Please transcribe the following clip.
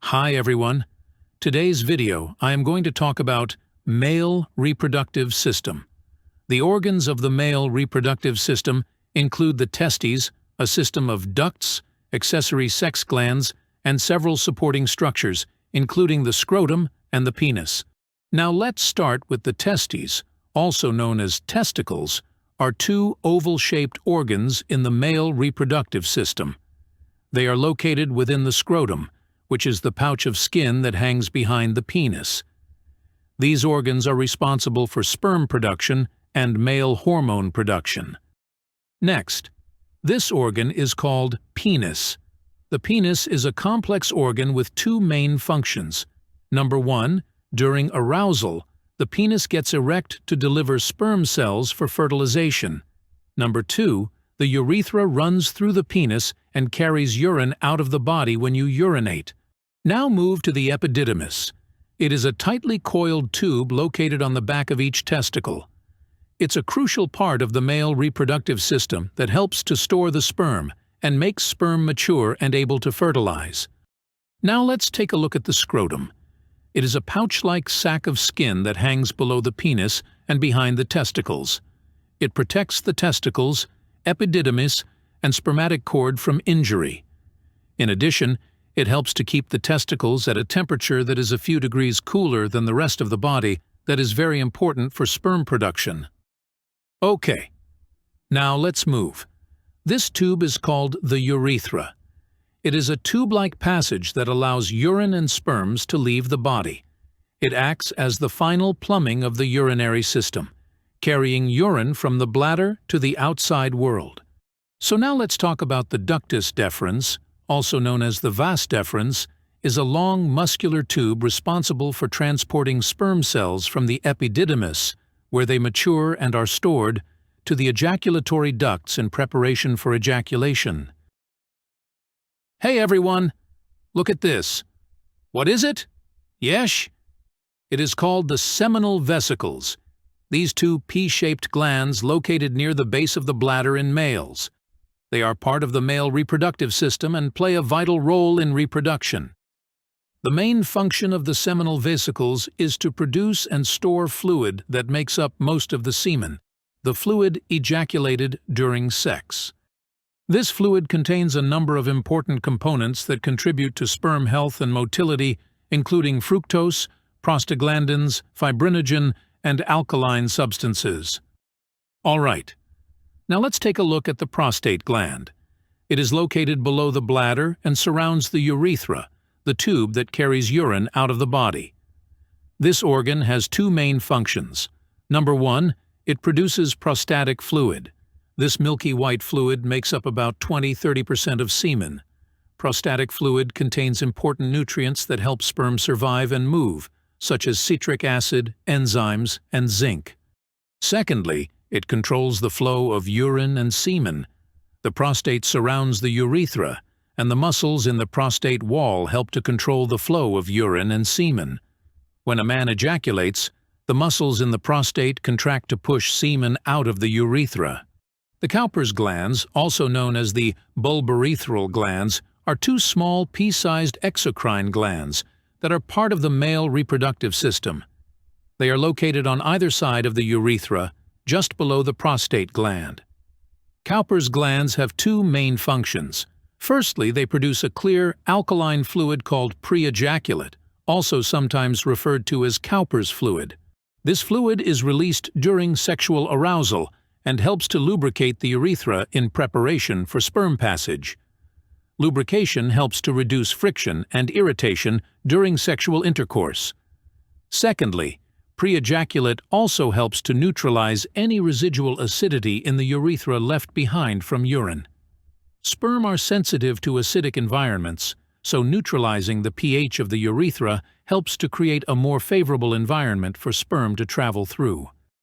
Hi everyone. Today's video I am going to talk about male reproductive system. The organs of the male reproductive system include the testes, a system of ducts, accessory sex glands, and several supporting structures, including the scrotum and the penis. Now let's start with the testes, also known as testicles, are two oval-shaped organs in the male reproductive system. They are located within the scrotum, which is the pouch of skin that hangs behind the penis. These organs are responsible for sperm production and male hormone production. Next, this organ is called penis. The penis is a complex organ with two main functions. Number one, during arousal, the penis gets erect to deliver sperm cells for fertilization. Number two, the urethra runs through the penis and carries urine out of the body when you urinate. Now move to the epididymis. It is a tightly coiled tube located on the back of each testicle. It's a crucial part of the male reproductive system that helps to store the sperm and makes sperm mature and able to fertilize. Now let's take a look at the scrotum. It is a pouch-like sac of skin that hangs below the penis and behind the testicles. It protects the testicles, epididymis, and spermatic cord from injury. In addition, it helps to keep the testicles at a temperature that is a few degrees cooler than the rest of the body. That is very important for sperm production. Okay, now let's move. This tube is called the urethra. It is a tube-like passage that allows urine and sperms to leave the body. It acts as the final plumbing of the urinary system, carrying urine from the bladder to the outside world. So now let's talk about the ductus deferens, also known as the vas deferens, is a long muscular tube responsible for transporting sperm cells from the epididymis, where they mature and are stored, to the ejaculatory ducts in preparation for ejaculation. Hey everyone! Look at this. What is it? Yes? It is called the seminal vesicles. These two pea-shaped glands located near the base of the bladder in males. They are part of the male reproductive system and play a vital role in reproduction. The main function of the seminal vesicles is to produce and store fluid that makes up most of the semen, the fluid ejaculated during sex. This fluid contains a number of important components that contribute to sperm health and motility, including fructose, prostaglandins, fibrinogen, and alkaline substances. All right. Now let's take a look at the prostate gland. It is located below the bladder and surrounds the urethra, the tube that carries urine out of the body. This organ has two main functions. Number one, it produces prostatic fluid. This milky white fluid makes up about 20–30% of semen. Prostatic fluid contains important nutrients that help sperm survive and move, such as citric acid, enzymes, and zinc. Secondly, it controls the flow of urine and semen. The prostate surrounds the urethra, and the muscles in the prostate wall help to control the flow of urine and semen. When a man ejaculates, the muscles in the prostate contract to push semen out of the urethra. The Cowper's glands, also known as the bulbourethral glands, are two small pea-sized exocrine glands that are part of the male reproductive system. They are located on either side of the urethra, just below the prostate gland. Cowper's glands have two main functions. Firstly, they produce a clear, alkaline fluid called pre-ejaculate, also sometimes referred to as Cowper's fluid. This fluid is released during sexual arousal and helps to lubricate the urethra in preparation for sperm passage. Lubrication helps to reduce friction and irritation during sexual intercourse. Secondly, pre-ejaculate also helps to neutralize any residual acidity in the urethra left behind from urine. Sperm are sensitive to acidic environments, so neutralizing the pH of the urethra helps to create a more favorable environment for sperm to travel through.